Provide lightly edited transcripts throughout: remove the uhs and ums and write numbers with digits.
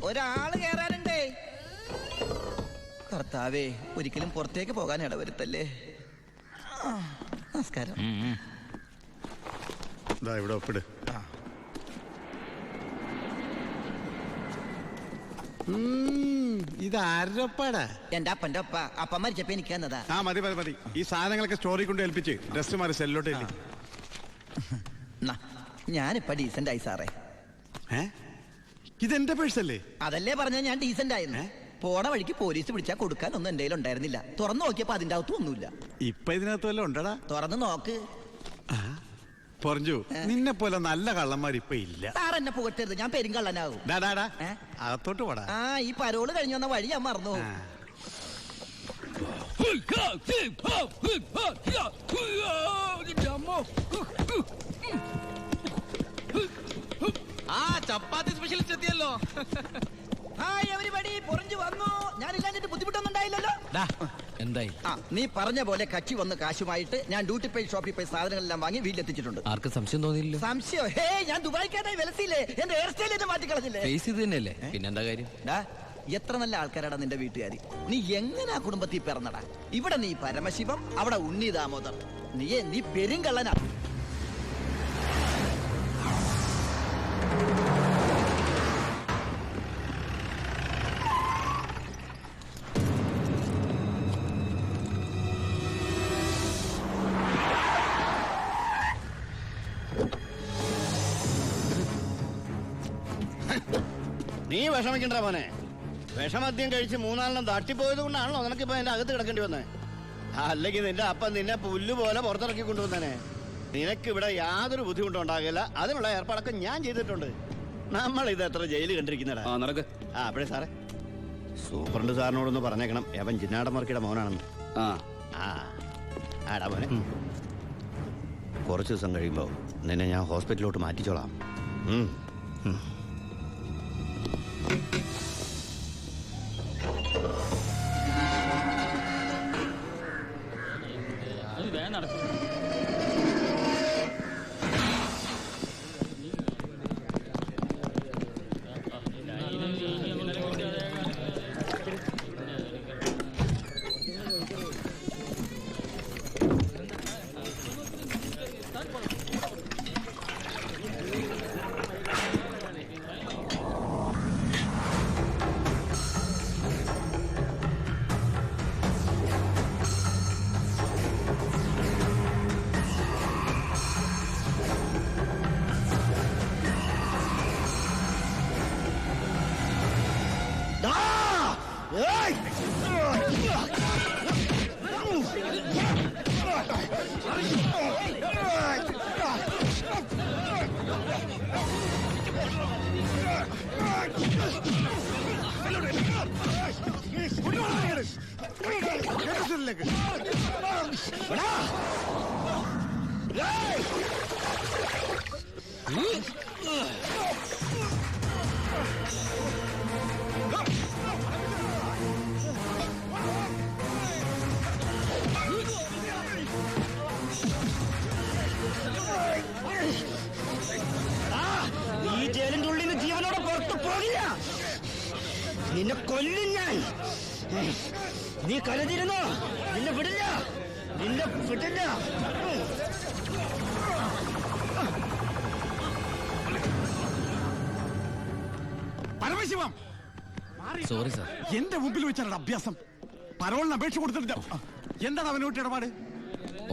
ഒരാള് കേറാനുണ്ടേ. കർത്താവേ, ഒരിക്കലും പുറത്തേക്ക് പോകാൻ ഇടവരുത്തല്ലേ. നമസ്കാരം. ഇവിടെ ഒപ്പിട്. ഇതാരുടെ ഒപ്പാടാ? എന്റെ അപ്പന്റെ ഒപ്പ. അപ്പം മരിച്ചപ്പോ എനിക്ക് തന്നതാ. മതി മതി മതി. ഈ സാധനങ്ങളൊക്കെ സ്റ്റോറി കൊണ്ട് ഏൽപ്പിച്ച് ഡ്രസ് മാറി സെല്ലോട്ട്. ഞാനിപ്പ ഡീസന്റ് ആയി സാറേ. ഇതെന്റെ പേഴ്സല്ലേ? അതല്ലേ പറഞ്ഞ ഞാൻ ഡീസന്റ് ആയിരുന്നു. പോണ വഴിക്ക് പോലീസ് വിളിച്ചാൽ കൊടുക്കാൻ ഒന്നും എന്റെ ഉണ്ടായിരുന്നില്ല. തുറന്നു നോക്കിയപ്പോ അതിന്റെ അകത്തും ഒന്നുമില്ല. ഇപ്പൊ ഇതിനകത്ത് വല്ല ഉണ്ടടാ? തുറന്നു നോക്ക്. പറഞ്ഞു, നിന്നെ പോലെ നല്ല കള്ളന്മാർ ഇപ്പൊ ഇല്ല. സാർ എന്നെ പുകട്ടരുത്, ഞാൻ പെരുങ്കള്ളനാകും. അകത്തോട്ട് പോടാ. ഈ പരോള് കഴിഞ്ഞു വന്ന വഴി ഞാൻ മറന്നു. ചപ്പാത്തി സ്പെഷ്യലിസ്റ്റ് എത്തിയല്ലോ. ഞാനില്ലാഞ്ഞിട്ട് ബുദ്ധിമുട്ടൊന്നും ഉണ്ടായില്ലല്ലോ. എന്തായി? നീ പറഞ്ഞ പോലെ കച്ചി വന്ന് കാശുമായിട്ട് ഞാൻ ഡ്യൂട്ടി പെയ്ഡ് ഷോപ്പിൽ പോയി സാധനങ്ങളെല്ലാം വാങ്ങി വീട്ടിലെത്തിച്ചിട്ടുണ്ട്. ആർക്കും സംശയം തോന്നിയില്ല? സംശയം? ഞാൻ ദുബായിക്കാരായി വിലസില്ലേ? എന്റെ ഹെയർ സ്റ്റൈൽ എന്നെ മാറ്റിക്കളഞ്ഞില്ലേ? ഫേസ് ഇത് തന്നെയല്ലേ, പിന്നെന്താ കാര്യം? എത്ര നല്ല ആൾക്കാരാടാ നിന്റെ വീട്ടുകാരി. നീ എങ്ങനെ കുടുംബത്തിൽ പിറന്നടാ? ഇവിടെ നീ പരമശിവം, അവിടെ ഉണ്ണി ദാമോദർ. നീ പെരുങ്കള്ളനാ. നീ വിഷമിക്കണ്ട മോനെ. വിഷമദ്യം കഴിച്ച് 3-4 തട്ടിപ്പോയത് കൊണ്ടാണല്ലോ നിനക്കിപ്പോ എന്റെ അകത്ത് കിടക്കേണ്ടി വന്നേ. അല്ലെങ്കിൽ നിന്റെ അപ്പൻ നിന്നെ പുല്ല് പോലെ പുറത്തിറക്കി കൊണ്ടുവന്നേനെ. നിനക്കിവിടെ യാതൊരു ബുദ്ധിമുട്ടും ഉണ്ടാകില്ല. അതിനുള്ള ഏർപ്പാടൊക്കെ ഞാൻ ചെയ്തിട്ടുണ്ട്. നമ്മൾ ഇത് എത്ര ജയില് കണ്ടിരിക്കുന്നടാ. അപ്പഴേ സാറേ, സൂപ്രണ്ട് സാറിനോടൊന്ന് പറഞ്ഞേക്കണം, അവൻ ജിന്നാടമർക്കിയുടെ മോനാണെന്ന്. ആടാ മോനെ, കുറച്ച് ദിവസം കഴിയുമ്പോ നിന്നെ ഞാൻ ഹോസ്പിറ്റലിലോട്ട് മാറ്റിച്ചോളാം. ഈ ജയിലിന്റെ ഉള്ളിൽ നിന്ന് ജീവനോടെ പുറത്തു പോകില്ല. നിന്നെ കൊല്ലും ഞാൻ. നീ കരുതിരുന്നോ? നിന്നെ വിടില്ല, നിന്നെ വിടില്ല. Paramasivam, sorry sir. എന്റെ മുമ്പിൽ വെച്ചാണ് അഭ്യാസം. പരോളിന് അപേക്ഷ കൊടുത്തിട്ടില്ല. എന്താണ് അവനോട്ട് ഇടപാട്?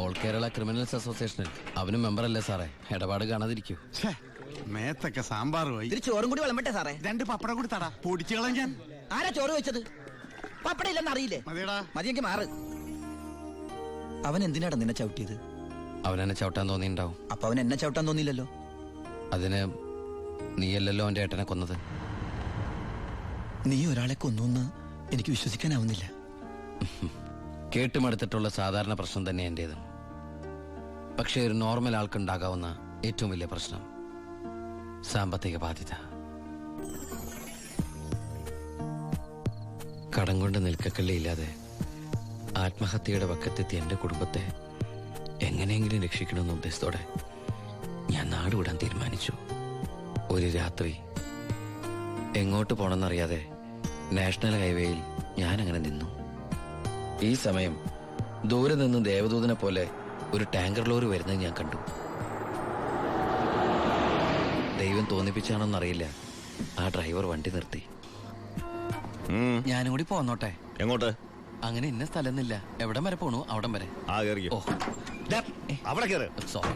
ഓൾ കേരള ക്രിമിനൽസ് അസോസിയേഷനിൽ അവനും മെമ്പർ അല്ലേ സാറേ? ഇടപാട് കാണാതിരിക്കൂ. മേത്തൊക്കെ സാമ്പാർ പോയി. ചോറും കൂടി വിളമ്പട്ടെ സാറേ? 2 പപ്പടം കൂടി തടാ, പൊടിച്ചു കളഞ്ഞാൻ. ആരാ ചോറ് വെച്ചത്? പപ്പടം ഇല്ലെന്ന് അറിയില്ലേ? മതിയെങ്കിൽ മാറ്. അവൻ എന്തിനാടാ നിന്നെ ചവിട്ടിയത്? അവനെന്നെ ചവിട്ടാൻ തോന്നിണ്ടാവും. അപ്പൊ അവൻ എന്നെ ചവിട്ടാൻ തോന്നിയില്ലല്ലോ. അതിന് നീയല്ലല്ലോ അവന്റെ ഏട്ടനെ കൊന്നത്. നീ ഒരാളെ കൊന്നു എനിക്ക് വിശ്വസിക്കാനാവുന്നില്ല. കേട്ടുമടുത്തിട്ടുള്ള സാധാരണ പ്രശ്നം തന്നെ എന്റേതും. പക്ഷേ ഒരു നോർമൽ ആൾക്കുണ്ടാകാവുന്ന ഏറ്റവും വലിയ പ്രശ്നം സാമ്പത്തിക ബാധ്യത. കടം കൊണ്ട് നിൽക്കക്കള്ളിയില്ലാതെ ആത്മഹത്യയുടെ വക്കത്തെത്തി എന്റെ കുടുംബത്തെ എങ്ങനെയെങ്കിലും രക്ഷിക്കണമെന്ന ഉദ്ദേശത്തോടെ ഞാൻ നാടുവിടാൻ തീരുമാനിച്ചു. ഒരു രാത്രി എങ്ങോട്ട് പോണെന്നറിയാതെ നാഷണൽ ഹൈവേയിൽ ഞാൻ അങ്ങനെ നിന്നു. ഈ സമയം ദൂരെ നിന്ന് ദേവദൂതനെ പോലെ ഒരു ടാങ്കർ ലോറി വരുന്നത് ഞാൻ കണ്ടു. ദൈവം തോന്നിപ്പിച്ചാണോന്നറിയില്ല, ആ ഡ്രൈവർ വണ്ടി നിർത്തി. ഞാനും കൂടി പോന്നോട്ടെ? എങ്ങോട്ട്? അങ്ങനെ ഇന്ന സ്ഥലമൊന്നുമില്ല, എവിടം വരെ പോണു അവിടം വരെ. ആ കേറിക്കോ. ഓ അവിടെ കേറ്. സോറി.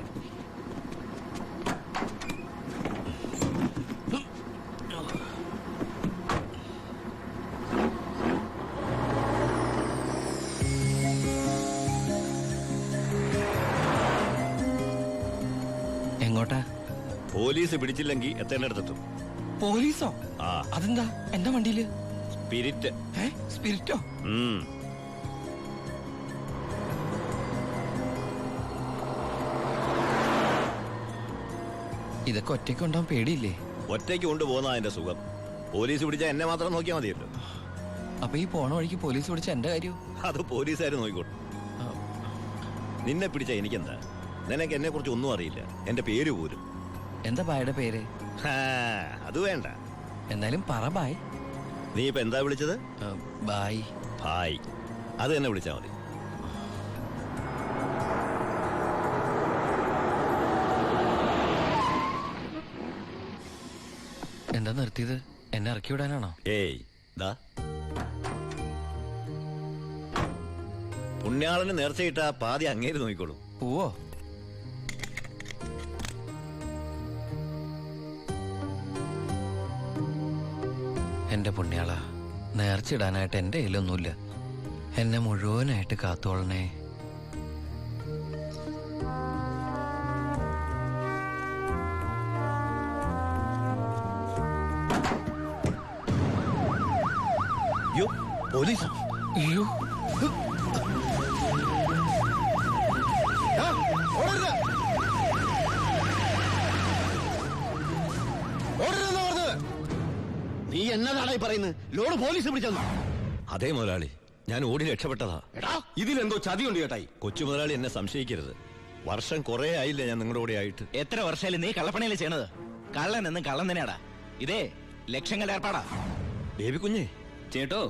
എങ്ങോട്ടാ? പോലീസ് പിടിച്ചില്ലെങ്കിൽ എത്തേണ്ടടുത്തെത്തും. പോലീസോ? ആ, അതെന്താ എന്റെ വണ്ടിയില്? സ്പിരിറ്റ്. സ്പിരിറ്റോ? ഇതൊക്കെ ഒറ്റയ്ക്ക് ഉണ്ടാവാൻ പേടിയില്ലേ? ഒറ്റയ്ക്ക് കൊണ്ടുപോകുന്ന അതിന്റെ സുഖം. പോലീസ് പിടിച്ചാൽ എന്നെ മാത്രം നോക്കിയാൽ മതിയല്ലോ. അപ്പൊ ഈ പോണ വഴിക്ക് പോലീസ് പിടിച്ച എന്റെ കാര്യവും? അത് പോലീസുകാർ നോക്കിക്കോട്ടെ. നിന്നെ പിടിച്ച എനിക്കെന്താ? നിനക്ക് എന്നെ കുറിച്ച് ഒന്നും അറിയില്ല, എന്റെ പേര് പോലും. എന്താ ബായുടെ പേര്? അത് വേണ്ട. എന്നാലും പറ ബായ്. നീ ഇപ്പൊ എന്താ വിളിച്ചത്? ബായ്. ഭായ്. അത് തന്നെ വിളിച്ചാ മതി. എന്താ നിർത്തിയത്? എന്നെ ഇറക്കി വിടാനാണോ? ഏയ് ദാ, പുണ്യാളന് നേർച്ചയിട്ട പാതി അങ്ങേര് നോക്കിക്കോളൂ. പോവോ? എന്റെ പുണ്യാള, നേർച്ചിടാനായിട്ട് എന്റെ കയ്യിലൊന്നുമില്ല. എന്നെ മുഴുവനായിട്ട് കാത്തോളണേ. യോ, പോലീസ്. അയ്യോ, നീ എന്നതാടായി പറയുന്നത്? ലോഡ് പോലീസ് പിടിച്ചെന്നു. അതേ മുതലാളി, ഞാൻ ഓടി രക്ഷപ്പെട്ടതാ. ഇതിലെന്തോ ചതിയുണ്ട് ചേട്ടായി. കൊച്ചു മുതലാളി എന്നെ സംശയിക്കരുത്. വർഷം കുറെ ആയില്ല ഞാൻ നിങ്ങളുടെ കൂടെ ആയിട്ട്. എത്ര വർഷമായാലും നീ കള്ളപ്പണിയല്ലേ ചെയ്യണത്? കള്ളൻ എന്നും കള്ളൻ തന്നെയാടാ. ഇതേ ലക്ഷങ്ങളുടെ ഏർപ്പാടാ. ബേബി കുഞ്ഞേ, ചേട്ടോ,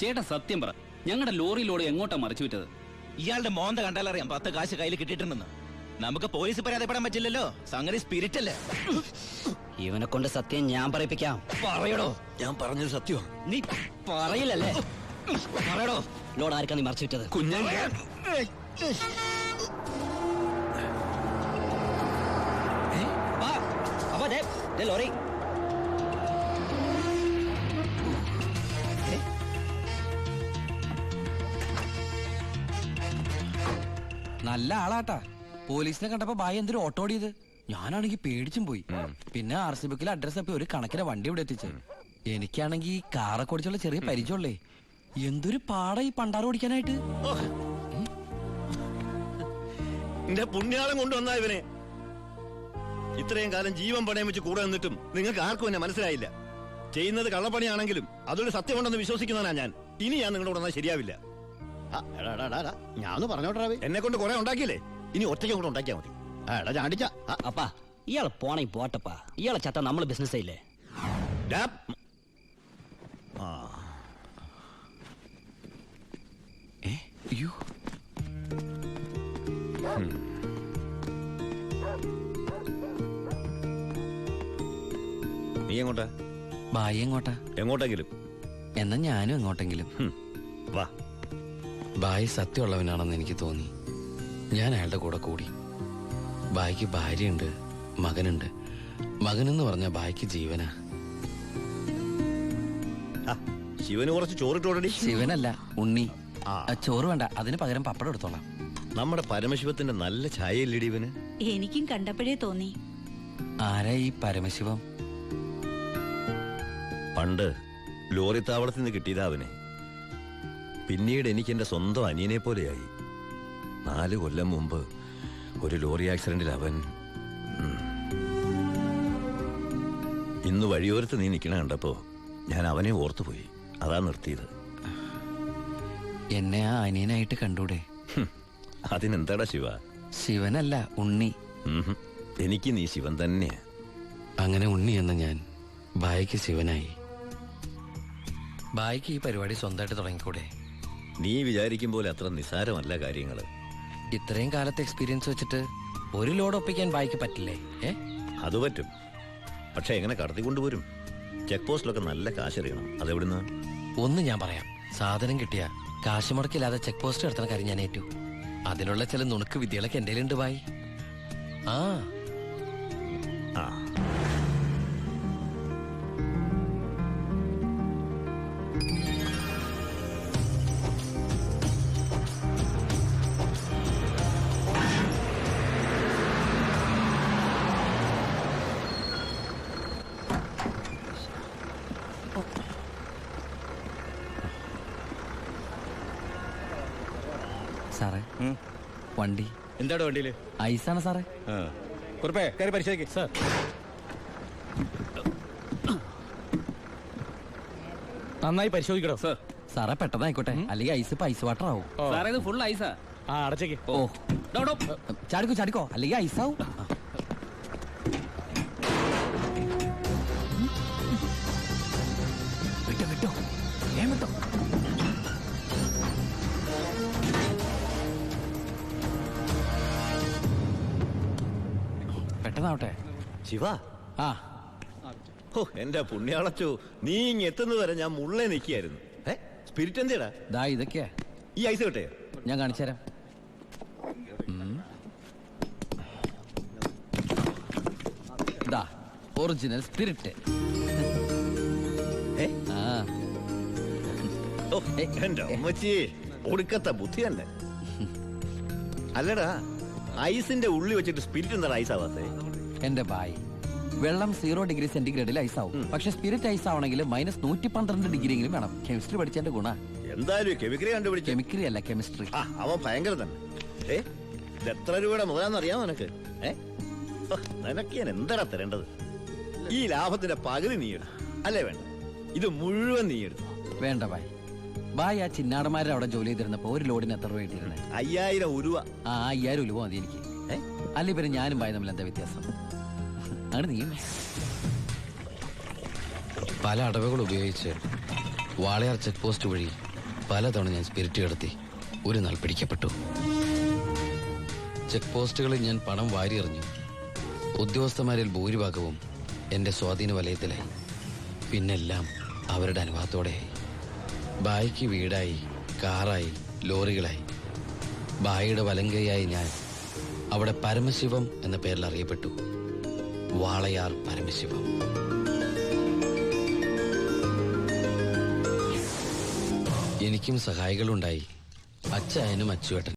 ചേട്ടാ സത്യം പറ, ഞങ്ങളുടെ ലോറിയിലൂടെ എങ്ങോട്ടാ മറിച്ചു വിറ്റത്? ഇയാളുടെ മോന്ത കണ്ടാലറിയാം 10 കാശ് കയ്യിൽ കിട്ടിയിട്ടുണ്ടെന്ന്. നമുക്ക് പോലീസ് പരാതിപ്പെടാൻ പറ്റില്ലല്ലോ, സംഗതി സ്പിരിറ്റ് അല്ലേ. ഇവനെ കൊണ്ട് സത്യം ഞാൻ പറയിപ്പിക്കാം. പറയടോ. ഞാൻ പറഞ്ഞത് സത്യമാണ്. നീ പറയില്ലല്ലേ? പറയടോ. ലോഡ് ആർക്കാ നീ മറിച്ചു വിറ്റത്? കുഞ്ഞേ, അപ്പൊ ലോറി നല്ല ആളാട്ടാ. പോലീസിനെ കണ്ടപ്പോ ബായ് എന്തൊരു ഓട്ടോ ഓടിയത്. ഞാനാണെങ്കി പേടിച്ചും പോയി. പിന്നെ RC ബുക്കിൽ അഡ്രസ് തപ്പി ഒരു കണക്കിന് വണ്ടി ഇവിടെ എത്തിച്ചു. എനിക്കാണെങ്കി കാറൊക്കെ ഓടിച്ചുള്ള ചെറിയ പരിചയമുള്ളേ. എന്തൊരു പാടാ ഈ പണ്ടാറ് ഓടിക്കാനായിട്ട്. എന്റെ പുണ്യാളം കൊണ്ടുവന്നാ ഇവനെ. ഇത്രയും കാലം ജീവൻ പണയം വെച്ച് കൂടെ നിന്നിട്ടും നിങ്ങൾക്ക് ആർക്കും എന്നെ മനസ്സിലായില്ല. ചെയ്യുന്നത് കള്ളപ്പണിയാണെങ്കിലും അതൊരു സത്യമുണ്ടെന്ന് വിശ്വസിക്കുന്നവനാ ഞാൻ. ഇനി ഞാൻ നിങ്ങളുടെ കൂടെ ശരിയാവില്ല. ഞാൻ ഒന്ന് പറഞ്ഞോട്ടെ. എന്നെ കൊണ്ട് കുറെ ഉണ്ടാക്കിയില്ലേ, ഇനി ഒറ്റയ്ക്ക് കൂടെ ഉണ്ടാക്കിയാ മതി. എടാ ചാണ്ടിച്ച. അപ്പാ, ഇയാളെ പോണേ പോട്ടപ്പാ. ഇയാളെ ചത്ത നമ്മള് ബിസിനസ് ഇല്ലേ? അയ്യോ, നീ എങ്ങോട്ടാ? ബായ് എങ്ങോട്ടാ? എങ്ങോട്ടെങ്കിലും. എന്നാ ഞാനും എങ്ങോട്ടെങ്കിലും. വാ. ബായ് സത്യമുള്ളവനാണെന്ന് എനിക്ക് തോന്നി. ഞാൻ അയാളുടെ കൂടെ കൂടി. ബായ്ക്ക് ഭാര്യയുണ്ട്, മകനുണ്ട്. മകനെന്ന് പറഞ്ഞ ബായ്ക്ക് ജീവനാ. ശിവന് കുറച്ച് ചോറിട്ടോടി. ശിവനല്ല, ഉണ്ണി. ചോറ് വേണ്ട, അതിന് പകരം പപ്പടം എടുത്തോളാം. നമ്മുടെ പരമശിവത്തിന്റെ നല്ല ഛായയില്ലടി ഇവന്. എനിക്കും കണ്ടപ്പോഴേ തോന്നി. ആരാ ഈ പരമശിവം? പണ്ട് ലോറി താവളത്തിൽ നിന്ന് കിട്ടിയതാ അവനെ. പിന്നീട് എനിക്ക് എന്റെ സ്വന്തം അനിയനെ പോലെയായി. 4 കൊല്ലം മുമ്പ് ഒരു ലോറി ആക്സിഡന്റിൽ അവൻ. ഇന്ന് വഴിയോരത്ത് നീ നിൽക്കണ കണ്ടപ്പോ ഞാൻ അവനെ ഓർത്തുപോയി. അതാ നിർത്തിയത്. എന്നെ ആ അനിയനായിട്ട് കണ്ടൂടെ? അതിനെന്താടാ ശിവ? ശിവനല്ല, ഉണ്ണി. എനിക്ക് നീ ശിവൻ തന്നെയാ. അങ്ങനെ ഉണ്ണി എന്ന ഞാൻ ബായിക്ക് ശിവനായി. ബായിക്ക് ഈ പരിപാടി സ്വന്തമായിട്ട് തുടങ്ങിക്കൂടെ? നീ വിചാരിക്കും പോലെ അത്ര നിസാരമല്ല കാര്യങ്ങള്. ഇത്രയും കാലത്തെ എക്സ്പീരിയൻസ് വെച്ചിട്ട് ഒരു ലോഡ് ഒപ്പിക്കാൻ ബായിക്ക് പറ്റില്ലേ? അത് പറ്റും, പക്ഷെ എങ്ങനെ കടത്തിക്കൊണ്ടുവരും? ചെക്ക് പോസ്റ്റിലൊക്കെ നല്ല കാശറിയണം. അതെവിടുന്ന്? ഒന്ന് ഞാൻ പറയാം, സാധനം കിട്ടിയ കാശ് മുടക്കില്ലാതെ ചെക്ക് പോസ്റ്റ് എടുത്തുന്ന കാര്യം ഞാൻ ഏറ്റു. അതിനുള്ള ചില നുണുക്ക് വിദ്യകളൊക്കെ എൻ്റെ ഉണ്ട് ബായി. ആ ആ സാറേ, വണ്ടി എന്താണ് വണ്ടിയില്? ഐസാണ് സാറേ. കുറിപ്പേ കയറി പരിശോധിക്കും സാർ. നന്നായി പരിശോധിക്കണോ സാർ? സാറേ പെട്ടെന്നായിക്കോട്ടെ, അല്ലെങ്കിൽ ഐസ് ഇപ്പൊ ഐസ് വാട്ടർ ആവും. സാറേ ഇത് ഫുൾ ഐസാ. ആ അടച്ചേക്ക്. ഓ ചാടിക്കോ ചാടിക്കോ, അല്ലെങ്കിൽ ഐസാവും. വിട്ടോ വിട്ടോ, വിട്ടോ. പെട്ടെന്നാവട്ടെ. ശിവ, ആ ഓ എന്റെ പുണ്യാളച്ചോ, നീ ഇങ് എത്തുന്നത് വരെ ഞാൻ മുള്ളേ നിൽക്കായിരുന്നു. സ്പിരിറ്റ് എന്തിടാ? ദാ ഇതൊക്കെയാ. ഈ ഐസ് കിട്ടേ? ഞാൻ കാണിച്ചുതരാം. ദാ ഒറിജിനൽ സ്പിരിറ്റ്. ആ ഓ എന്റെ അമ്മച്ചി, ഒടുക്കത്തെ ബുദ്ധി തന്നെ. അല്ലടാ, ഐസിന്റെ ഉള്ളി വെച്ചിട്ട് സ്പിരിറ്റ് എന്താ ഐസ് ആവാത്തേ? എന്റെ ബായ്, വെള്ളം 0 ഡിഗ്രി സെന്റിഗ്രേഡിൽ ഐസ് ആവും. പക്ഷെ സ്പിരിറ്റ് ഐസ് ആവണമെങ്കിൽ -112 ഡിഗ്രി എങ്കിലും വേണം. കെമിസ്ട്രി പഠിച്ചതിന്റെ ഗുണ. എന്തായാലും കെമിക്കലി കണ്ടുപിടിച്ചു. കെമിസ്ട്രി അല്ല, കെമിസ്ട്രി. ആ അവൻ ഭയങ്കര തന്നെ. ഇത് എത്ര രൂപയുടെ മുതലാന്നറിയാമോ നിനക്ക്? നിനക്ക് ഞാൻ എന്താടാ തരേണ്ടത്? ഈ ലാഭത്തിന്റെ പകുതി നീ എടുത്തു അല്ലേ? വേണ്ട, ഇത് മുഴുവൻ നീ എടുത്തു. വേണ്ട ബായ്. ബായ് ആ ചിന്നാടന്മാരുടെ അവിടെ ജോലി ചെയ്തിരുന്നപ്പോ ഒരു ലോഡിന് എത്ര രൂപ കിട്ടിയിരുന്നത്? 5000 ഉരുവ. ആ 5000 രൂപ മതി എനിക്ക്. അല്ല ഇവര് ഞാനും ബായ് തമ്മിൽ എന്താ വ്യത്യാസം? അങ്ങനെ നീ പല അടവുകൾ ഉപയോഗിച്ച് വാളയാർ ചെക്ക് പോസ്റ്റ് വഴി പലതവണ ഞാൻ സ്പിരിറ്റ് കടത്തി ഒരു നാൾ പിടിക്കപ്പെട്ടു. ചെക്ക് പോസ്റ്റുകളിൽ ഞാൻ പണം വാരിയെറിഞ്ഞു. ഉദ്യോഗസ്ഥന്മാരിൽ ഭൂരിഭാഗവും എന്റെ സ്വാധീന വലയത്തിലായി. പിന്നെല്ലാം അവരുടെ അനുവാദത്തോടെയായി. ബായിക്ക് വീടായി, കാറായി, ലോറികളായി. ബായിയുടെ വലങ്കയായി ഞാൻ അവിടെ പരമശിവം എന്ന പേരിൽ അറിയപ്പെട്ടു. വാളയാർ പരമശിവം. എനിക്കും സഹായികളുണ്ടായി, അച്ചായനും അച്ചുവേട്ടൻ.